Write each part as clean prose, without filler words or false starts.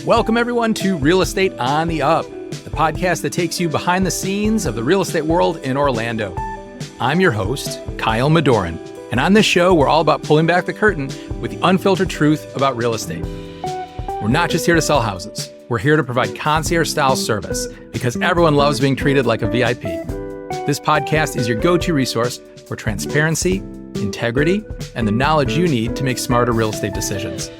Welcome, everyone, to Real Estate on the Up, the podcast that takes you behind the scenes of the real estate world in Orlando. I'm your host, Kyle Madorin, and on this show, we're all about pulling back the curtain with the unfiltered truth about real estate. We're not just here to sell houses. We're here to provide concierge-style service because everyone loves being treated like a VIP. This podcast is your go-to resource for transparency, integrity, and the knowledge you need to make smarter real estate decisions.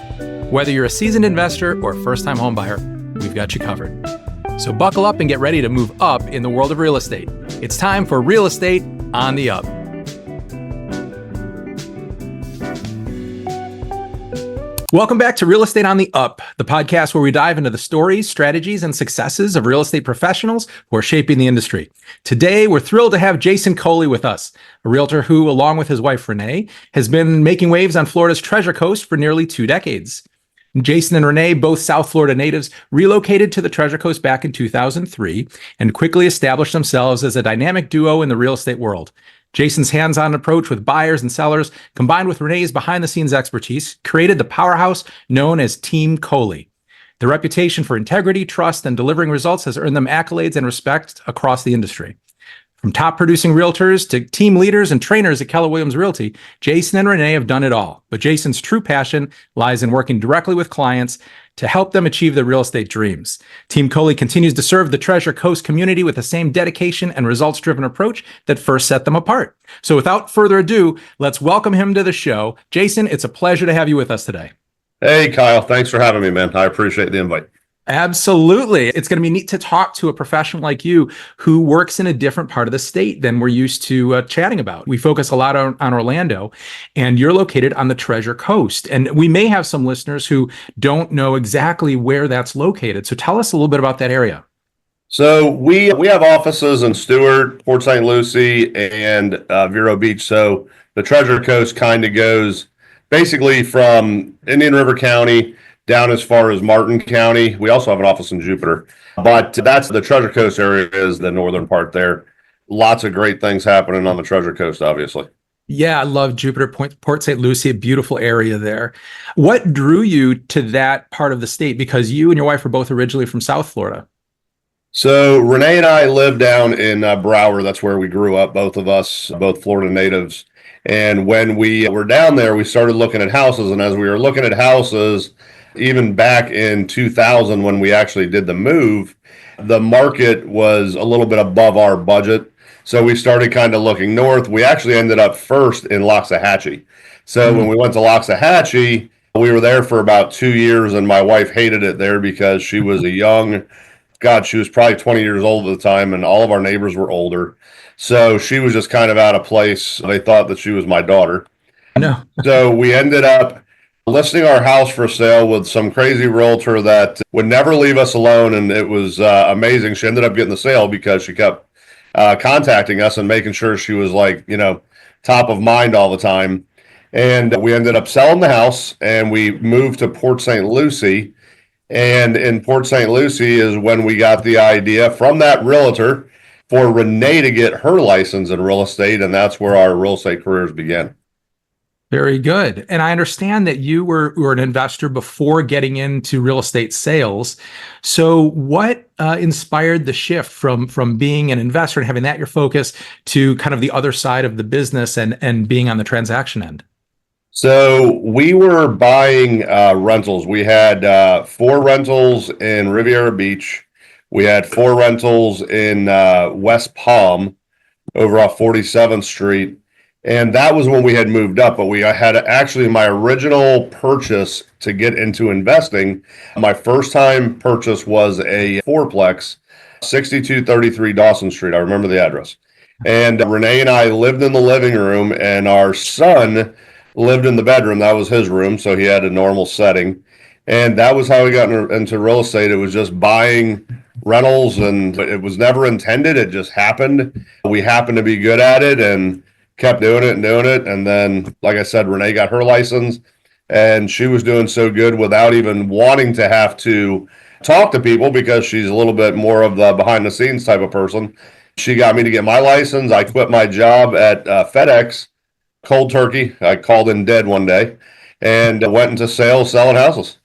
Whether you're a seasoned investor or a first-time homebuyer, we've got you covered. So buckle up and get ready to move up in the world of real estate. It's time for Real Estate on the Up. Welcome back to Real Estate on the Up, the podcast where we dive into the stories, strategies, and successes of real estate professionals who are shaping the industry. Today, we're thrilled to have Jason Coley with us, a realtor who, along with his wife, Renee, has been making waves on Florida's Treasure Coast for nearly 2 decades. Jason and Renee, both South Florida natives, relocated to the Treasure Coast back in 2003 and quickly established themselves as a dynamic duo in the real estate world. Jason's hands-on approach with buyers and sellers, combined with Renee's behind-the-scenes expertise, created the powerhouse known as Team Coley. Their reputation for integrity, trust, and delivering results has earned them accolades and respect across the industry. From top-producing realtors to team leaders and trainers at Keller Williams Realty, Jason and Renee have done it all. But Jason's true passion lies in working directly with clients to help them achieve their real estate dreams. Team Coley continues to serve the Treasure Coast community with the same dedication and results-driven approach that first set them apart. So without further ado, let's welcome him to the show. Jason, it's a pleasure to have you with us today. Hey, Kyle. Thanks for having me, man. I appreciate the invite. Absolutely. It's going to be neat to talk to a professional like you who works in a different part of the state than we're used to chatting about. We focus a lot on Orlando, and you're located on the Treasure Coast. And we may have some listeners who don't know exactly where that's located. So tell us a little bit about that area. So we have offices in Stewart, Port St. Lucie, and Vero Beach. So the Treasure Coast kind of goes basically from Indian River County down as far as Martin County. We also have an office in Jupiter, but that's the Treasure Coast area is the northern part there. Lots of great things happening on the Treasure Coast, obviously. Yeah, I love Jupiter, Port St. Lucie, a beautiful area there. What drew you to that part of the state? Because you and your wife are both originally from South Florida. So Renee and I live down in Broward. That's where we grew up, both of us, both Florida natives. And when we were down there, we started looking at houses. And as we were looking at houses, even back in 2000, when we actually did the move, the market was a little bit above our budget. So we started kind of looking north. We actually ended up first in Loxahatchee. So when we went to Loxahatchee, we were there for about 2 years, and my wife hated it there because she was she was probably 20 years old at the time, and all of our neighbors were older. So she was just kind of out of place. They thought that she was my daughter. No. So we ended up listing our house for sale with some crazy realtor that would never leave us alone, and it was amazing. She ended up getting the sale because she kept contacting us and making sure she was top of mind all the time. And we ended up selling the house, and we moved to Port St. Lucie. And in Port St. Lucie is when we got the idea from that realtor for Renee to get her license in real estate, and that's where our real estate careers began. Very good. And I understand that you were an investor before getting into real estate sales. So what inspired the shift from being an investor and having that your focus to kind of the other side of the business and being on the transaction end? So we were buying rentals. We had 4 rentals in Riviera Beach. We had 4 rentals in West Palm over off 47th Street. And that was when we had moved up, but we had actually my original purchase to get into investing. My first time purchase was a 4-plex, 6233 Dawson Street. I remember the address. And Renee and I lived in the living room, and our son lived in the bedroom. That was his room, so he had a normal setting. And that was how we got into real estate. It was just buying rentals, and it was never intended. It just happened. We happened to be good at it and kept doing it. And then, like I said, Renee got her license, and she was doing so good without even wanting to have to talk to people because she's a little bit more of the behind the scenes type of person. She got me to get my license. I quit my job at FedEx, cold turkey. I called in dead one day and went into sales, selling houses.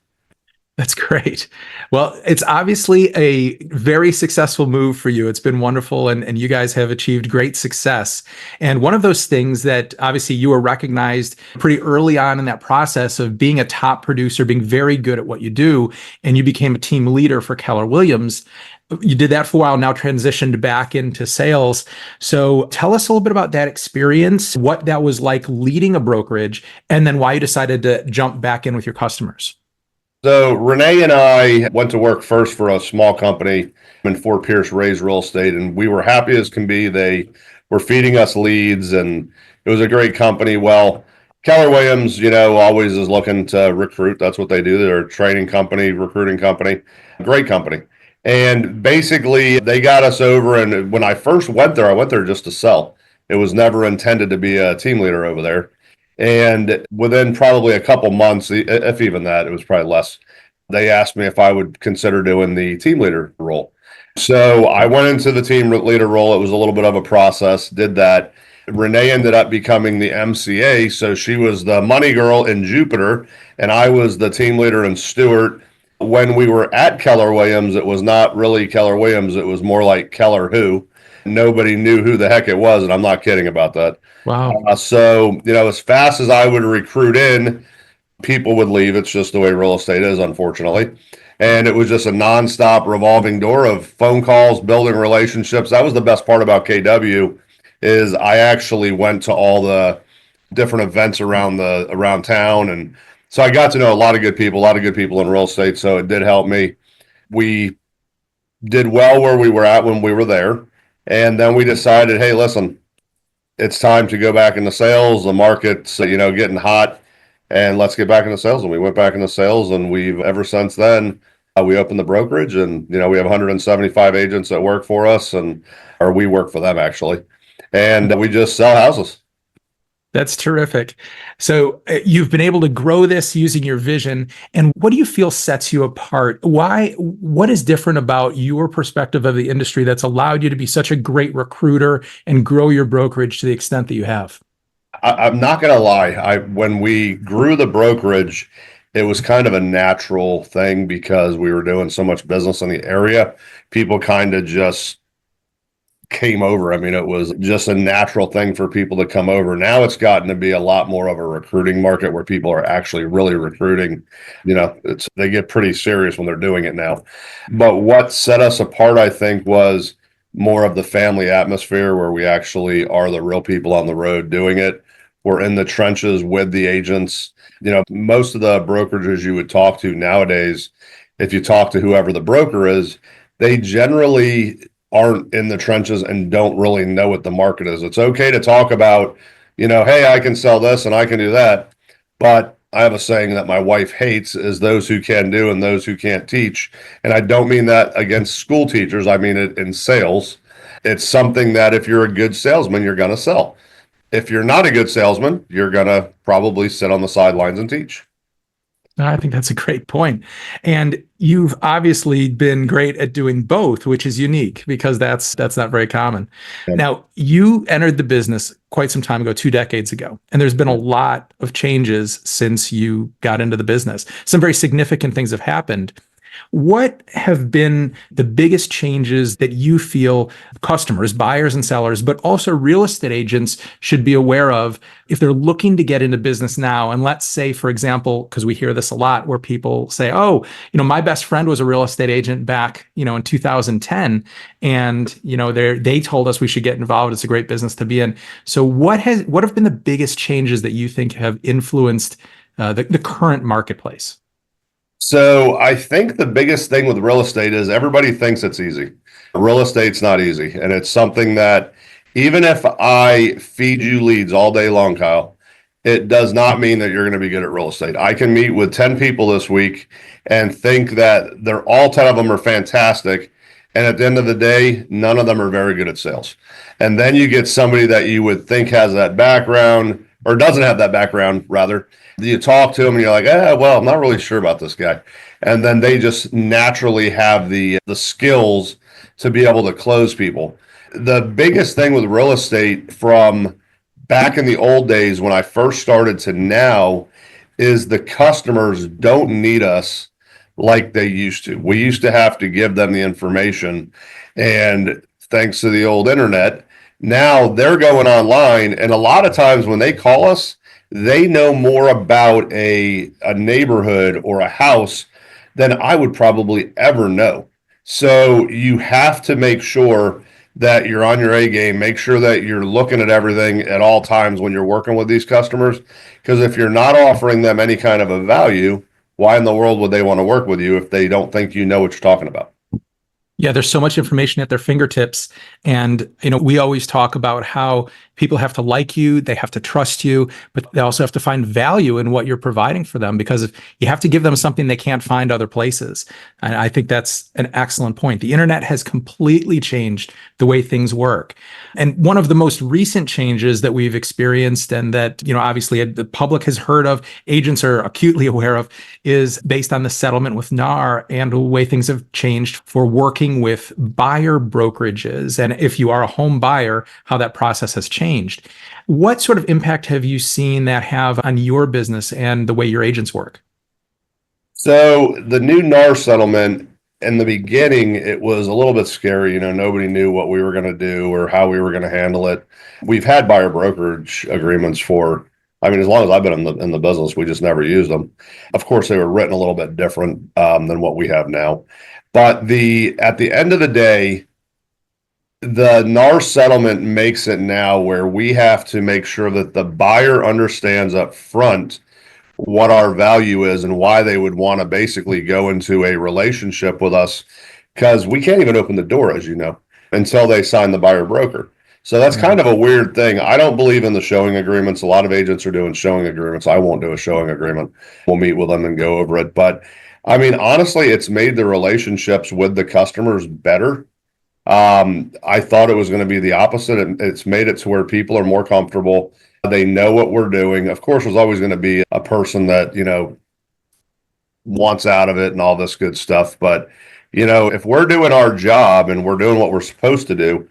That's great. Well, it's obviously a very successful move for you. It's been wonderful, and you guys have achieved great success. And one of those things that obviously you were recognized pretty early on in that process of being a top producer, being very good at what you do, and you became a team leader for Keller Williams. You did that for a while, now transitioned back into sales. So tell us a little bit about that experience, what that was like leading a brokerage, and then why you decided to jump back in with your customers. So Renee and I went to work first for a small company in Fort Pierce, Raised Real Estate, and we were happy as can be. They were feeding us leads, and it was a great company. Well, Keller Williams, always is looking to recruit. That's what they do. They're a training company, recruiting company, great company. And basically, they got us over. And when I first went there, I went there just to sell. It was never intended to be a team leader over there. And within probably a couple months, if even that, it was probably less, they asked me if I would consider doing the team leader role. So I went into the team leader role. It was a little bit of a process, did that. Renee ended up becoming the MCA. So she was the money girl in Jupiter, and I was the team leader in Stewart. When we were at Keller Williams, it was not really Keller Williams. It was more like Keller Who. Nobody knew who the heck it was, and I'm not kidding about that. Wow. So, as fast as I would recruit in, people would leave. It's just the way real estate is, unfortunately. And it was just a nonstop revolving door of phone calls, building relationships. That was the best part about KW is I actually went to all the different events around town. And so I got to know a lot of good people in real estate. So it did help me. We did well where we were at when we were there. And then we decided, hey, listen, it's time to go back into sales. The market's, getting hot, and let's get back into sales. And we went back into sales, and we've ever since then, we opened the brokerage, and, we have 175 agents that work for us, or we work for them actually. And we just sell houses. That's terrific. So you've been able to grow this using your vision. And what do you feel sets you apart? What is different about your perspective of the industry that's allowed you to be such a great recruiter and grow your brokerage to the extent that you have? I'm not going to lie. When we grew the brokerage, it was kind of a natural thing because we were doing so much business in the area. People kind of just came over. I mean, it was just a natural thing for people to come over. Now it's gotten to be a lot more of a recruiting market where people are actually really recruiting. They get pretty serious when they're doing it now. But what set us apart, I think, was more of the family atmosphere where we actually are the real people on the road doing it. We're in the trenches with the agents. Most of the brokerages you would talk to nowadays, if you talk to whoever the broker is, they generally aren't in the trenches and don't really know what the market is. It's okay to talk about, hey, I can sell this and I can do that. But I have a saying that my wife hates is those who can do and those who can't teach. And I don't mean that against school teachers. I mean it in sales. It's something that if you're a good salesman, you're going to sell. If you're not a good salesman, you're going to probably sit on the sidelines and teach. I think that's a great point. And you've obviously been great at doing both, which is unique because that's not very common. Yep. Now, you entered the business quite some time ago, 2 decades ago, and there's been a lot of changes since you got into the business. Some very significant things have happened. What have been the biggest changes that you feel customers, buyers and sellers, but also real estate agents should be aware of if they're looking to get into business now? And let's say, for example, because we hear this a lot where people say, oh, my best friend was a real estate agent back, in 2010. And, they told us we should get involved. It's a great business to be in. So what have been the biggest changes that you think have influenced the current marketplace? So I think the biggest thing with real estate is everybody thinks it's easy. Real estate's not easy. And it's something that even if I feed you leads all day long, Kyle, it does not mean that you're going to be good at real estate. I can meet with 10 people this week and think that they're all 10 of them are fantastic. And at the end of the day, none of them are very good at sales. And then you get somebody that you would think has that background or doesn't have that background, rather. You talk to them and you're like, well, I'm not really sure about this guy. And then they just naturally have the skills to be able to close people. The biggest thing with real estate from back in the old days when I first started to now is the customers don't need us. like they used to. We used to have to give them the information, and thanks to the old internet, now they're going online, and a lot of times when they call us, they know more about a neighborhood or a house than I would probably ever know. So you have to make sure that you're on your A game. Make sure that you're looking at everything at all times when you're working with these customers. Because if you're not offering them any kind of a value, why in the world would they want to work with you if they don't think you know what you're talking about? Yeah, there's so much information at their fingertips. And, we always talk about how people have to like you, they have to trust you, but they also have to find value in what you're providing for them, because if you have to give them something they can't find other places. And I think that's an excellent point. The internet has completely changed the way things work. And one of the most recent changes that we've experienced, and that, obviously the public has heard of, agents are acutely aware of, is based on the settlement with NAR and the way things have changed for working with buyer brokerages. And if you are a home buyer, how that process has changed. What sort of impact have you seen that have on your business and the way your agents work? So the new NAR settlement, in the beginning, it was a little bit scary. Nobody knew what we were going to do or how we were going to handle it. We've had buyer brokerage agreements for, as long as I've been in the business, we just never used them. Of course, they were written a little bit different than what we have now. But at the end of the day, the NAR settlement makes it now where we have to make sure that the buyer understands up front what our value is and why they would want to basically go into a relationship with us, because we can't even open the door, as you know, until they sign the buyer broker. So that's kind of a weird thing. I don't believe in the showing agreements. A lot of agents are doing showing agreements. I won't do a showing agreement. We'll meet with them and go over it. But honestly, it's made the relationships with the customers better. I thought it was going to be the opposite. It's made it to where people are more comfortable. They know what we're doing. Of course, there's always going to be a person that, wants out of it and all this good stuff. But, if we're doing our job and we're doing what we're supposed to do,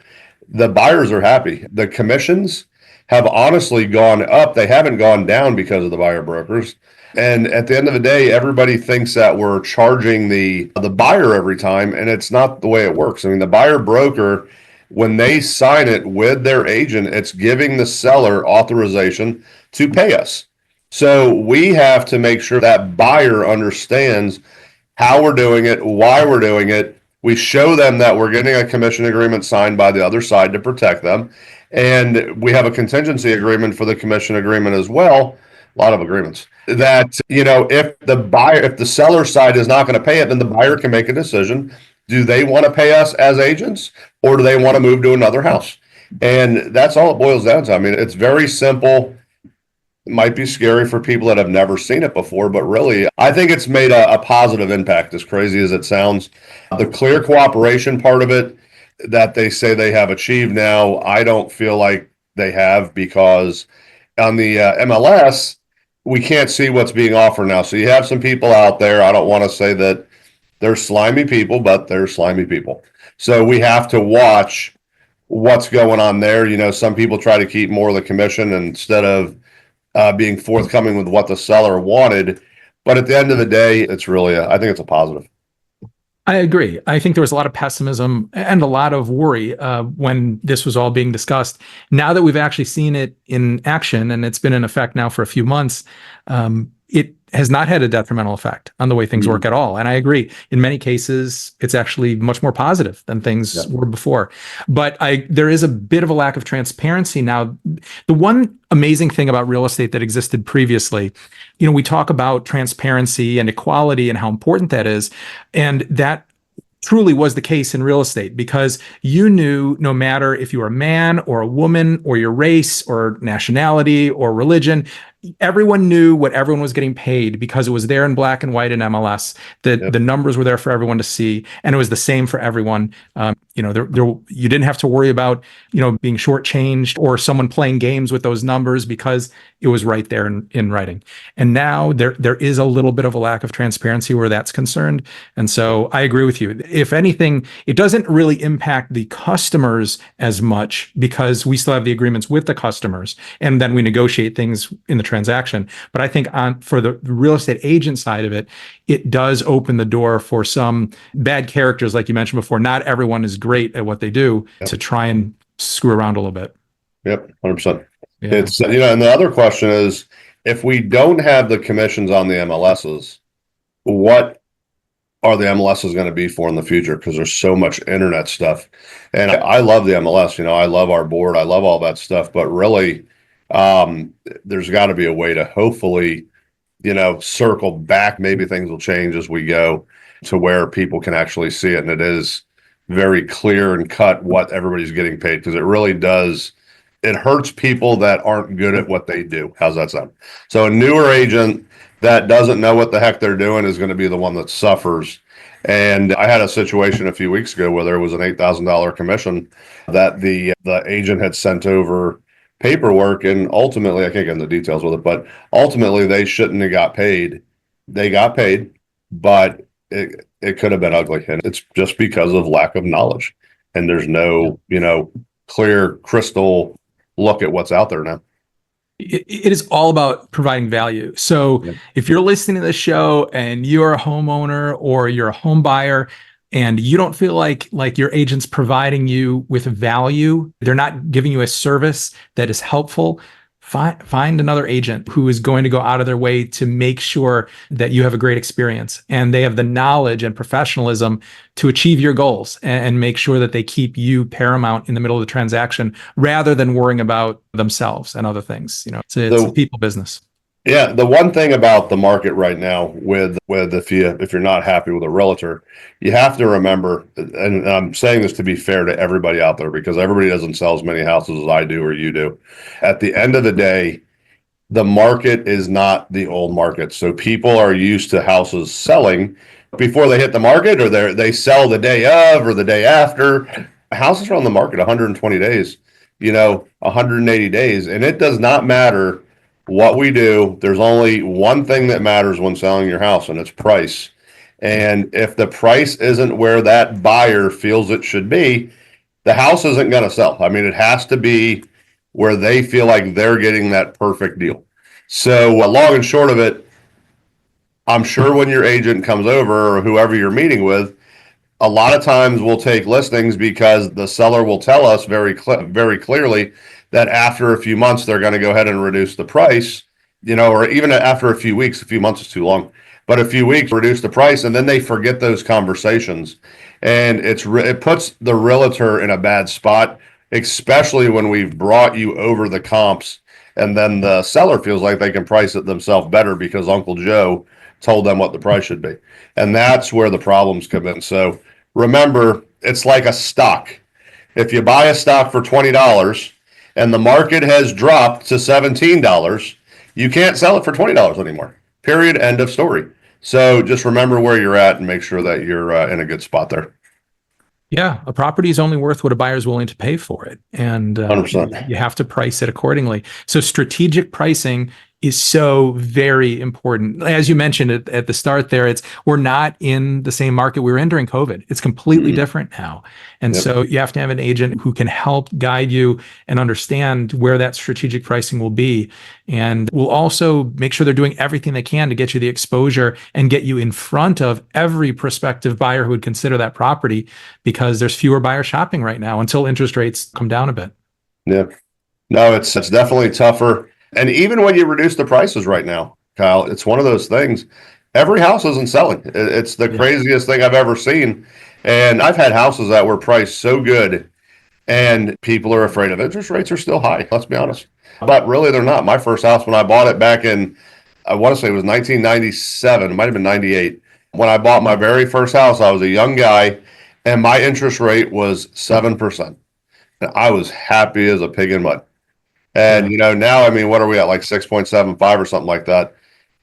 the buyers are happy. The commissions have honestly gone up. They haven't gone down because of the buyer brokers. And at the end of the day, everybody thinks that we're charging the buyer every time, and it's not the way it works. The buyer broker, when they sign it with their agent, it's giving the seller authorization to pay us. So we have to make sure that buyer understands how we're doing it, why we're doing it. We show them that we're getting a commission agreement signed by the other side to protect them. And we have a contingency agreement for the commission agreement as well. A lot of agreements that, if the seller side is not going to pay it, then the buyer can make a decision. Do they want to pay us as agents, or do they want to move to another house? And that's all it boils down to. It's very simple. It might be scary for people that have never seen it before, but really, I think it's made a positive impact, as crazy as it sounds. The clear cooperation part of it that they say they have achieved now, I don't feel like they have, because on the MLS, we can't see what's being offered now. So you have some people out there, I don't want to say that they're slimy people, but they're slimy people. So we have to watch what's going on there. Some people try to keep more of the commission instead of being forthcoming with what the seller wanted. But at the end of the day, it's really, I think it's a positive. I agree. I think there was a lot of pessimism and a lot of worry when this was all being discussed. Now that we've actually seen it in action, and it's been in effect now for a few months, it has not had a detrimental effect on the way things work at all. And I agree. In many cases, it's actually much more positive than things were before. But there is a bit of a lack of transparency now. The one amazing thing about real estate that existed previously, we talk about transparency and equality and how important that is. And that truly was the case in real estate, because you knew, no matter if you were a man or a woman or your race or nationality or religion, everyone knew what everyone was getting paid, because it was there in black and white in MLS. The numbers were there for everyone to see, and it was the same for everyone. You didn't have to worry about being shortchanged or someone playing games with those numbers, because it was right there in writing. And now there is a little bit of a lack of transparency where that's concerned. And so I agree with you. If anything, it doesn't really impact the customers as much, because we still have the agreements with the customers, and then we negotiate things in the transaction. But I think for the real estate agent side of it, it does open the door for some bad characters, like you mentioned before. Not everyone is great at what they do, to try and screw around a little bit. Yep, 100%. Yeah. It's, and the other question is, if we don't have the commissions on the MLSs, what are the MLSs going to be for in the future? Because there's so much internet stuff. And I love the MLS, I love our board. I love all that stuff. But really, there's got to be a way to hopefully, circle back. Maybe things will change as we go to where people can actually see it. And it is very clear and cut what everybody's getting paid, because it really does. It hurts people that aren't good at what they do. How's that sound? So a newer agent that doesn't know what the heck they're doing is going to be the one that suffers. And I had a situation a few weeks ago where there was an $8,000 commission that the agent had sent over paperwork, and ultimately, I can't get into the details with it, but ultimately they shouldn't have got paid. They got paid, but it could have been ugly. And it's just because of lack of knowledge. And there's no, clear crystal look at what's out there now. It is all about providing value. So if you're listening to this show and you're a homeowner or you're a home buyer and you don't feel like your agent's providing you with value, they're not giving you a service that is helpful, find another agent who is going to go out of their way to make sure that you have a great experience and they have the knowledge and professionalism to achieve your goals and make sure that they keep you paramount in the middle of the transaction rather than worrying about themselves and other things. It's a people business. Yeah, the one thing about the market right now with if you're not happy with a realtor, you have to remember, and I'm saying this to be fair to everybody out there, because everybody doesn't sell as many houses as I do or you do. At the end of the day, the market is not the old market. So people are used to houses selling before they hit the market, or they sell the day of or the day after. Houses are on the market 120 days, 180 days, and it does not matter what we do. There's only one thing that matters when selling your house, and it's price. And if the price isn't where that buyer feels it should be, the house isn't going to sell. I mean, it has to be where they feel like they're getting that perfect deal. So long and short of it, I'm sure when your agent comes over or whoever you're meeting with, a lot of times we'll take listings because the seller will tell us very clearly that after a few months, they're going to go ahead and reduce the price, or even after a few weeks. A few months is too long, but a few weeks, reduce the price, and then they forget those conversations. And it puts the realtor in a bad spot, especially when we've brought you over the comps, and then the seller feels like they can price it themselves better because Uncle Joe told them what the price should be. And that's where the problems come in. So remember, it's like a stock. If you buy a stock for $20 and the market has dropped to $17, you can't sell it for $20 anymore. Period. End of story. So just remember where you're at and make sure that you're in a good spot there. Yeah, a property is only worth what a buyer is willing to pay for it. And 100%. You have to price it accordingly. So strategic pricing is so very important. As you mentioned at the start there, we're not in the same market we were in during COVID. It's completely different now. And so you have to have an agent who can help guide you and understand where that strategic pricing will be. And will also make sure they're doing everything they can to get you the exposure and get you in front of every prospective buyer who would consider that property, because there's fewer buyers shopping right now until interest rates come down a bit. Yeah. No, it's definitely tougher. And even when you reduce the prices right now, Kyle, it's one of those things. Every house isn't selling. It's the craziest thing I've ever seen. And I've had houses that were priced so good, and people are afraid of interest rates are still high. Let's be honest. But really, they're not. My first house, when I bought it back in, I want to say it was 1997, it might have been 98. When I bought my very first house, I was a young guy, and my interest rate was 7%. And I was happy as a pig in mud. And, now, I mean, what are we at, like 6.75 or something like that?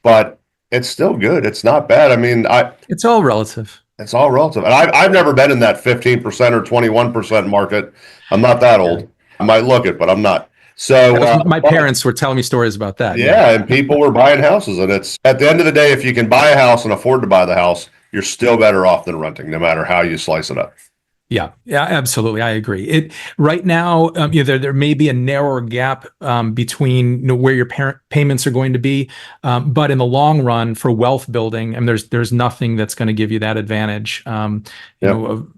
But it's still good. It's not bad. I mean, it's all relative. It's all relative. And I've never been in that 15% or 21% market. I'm not that old. I might look it, but I'm not. So my parents were telling me stories about that. Yeah, and people were buying houses. And it's, at the end of the day, if you can buy a house and afford to buy the house, you're still better off than renting, no matter how you slice it up. Yeah, absolutely. I agree. It right now, there may be a narrower gap between where your parent payments are going to be, but in the long run, for wealth building, and there's nothing that's going to give you that advantage, Yep.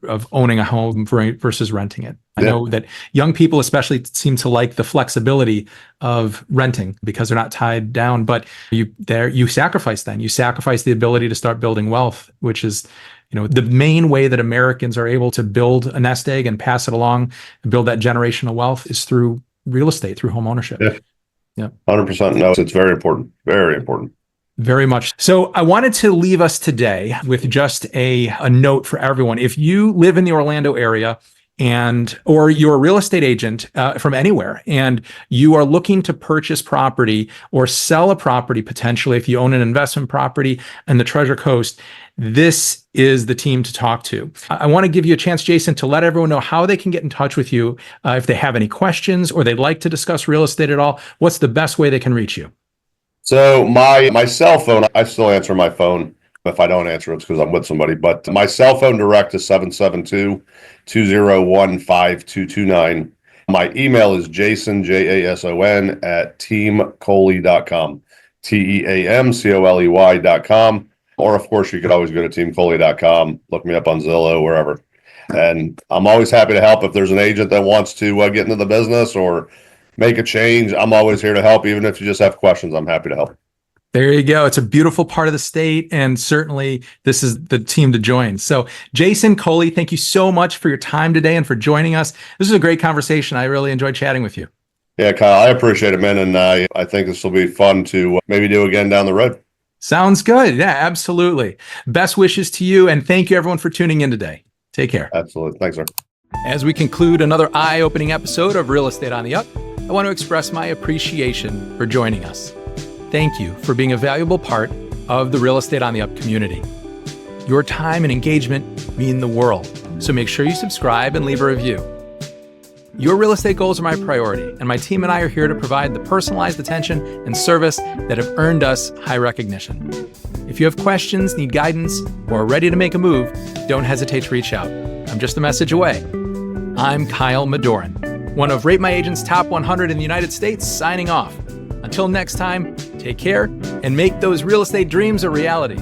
of owning a home versus renting it. I Yeah. know that young people especially seem to like the flexibility of renting because they're not tied down. But you sacrifice the ability to start building wealth, which is the main way that Americans are able to build a nest egg and pass it along and build that generational wealth is through real estate, through home ownership. Yeah. Yeah. 100%. No, it's very important. Very important. Very much. So I wanted to leave us today with just a note for everyone. If you live in the Orlando area or you're a real estate agent from anywhere, and you are looking to purchase property or sell a property potentially, if you own an investment property in the Treasure Coast, this is the team to talk to. I want to give you a chance, Jason, to let everyone know how they can get in touch with you if they have any questions or they'd like to discuss real estate at all. What's the best way they can reach you? So my cell phone, I still answer my phone. If I don't answer, it's because I'm with somebody. But my cell phone direct is 772-201-5229. My email is Jason, Jason, at teamcoley.com, teamcoley.com. Or, of course, you could always go to teamcoley.com, look me up on Zillow, wherever. And I'm always happy to help. If there's an agent that wants to get into the business or make a change, I'm always here to help. Even if you just have questions, I'm happy to help. There you go. It's a beautiful part of the state, and certainly this is the team to join. So, Jason Coley, thank you so much for your time today and for joining us. This was a great conversation. I really enjoyed chatting with you. Yeah, Kyle, I appreciate it, man. And I think this will be fun to maybe do again down the road. Sounds good. Yeah, absolutely. Best wishes to you, and thank you everyone for tuning in today. Take care. Absolutely. Thanks, sir. As we conclude another eye-opening episode of Real Estate on the Up, I want to express my appreciation for joining us. Thank you for being a valuable part of the Real Estate on the Up community. Your time and engagement mean the world, so make sure you subscribe and leave a review. Your real estate goals are my priority, and my team and I are here to provide the personalized attention and service that have earned us high recognition. If you have questions, need guidance, or are ready to make a move, don't hesitate to reach out. I'm just a message away. I'm Kyle Madorin, one of Rate My Agent's top 100 in the United States, signing off. Until next time, take care and make those real estate dreams a reality.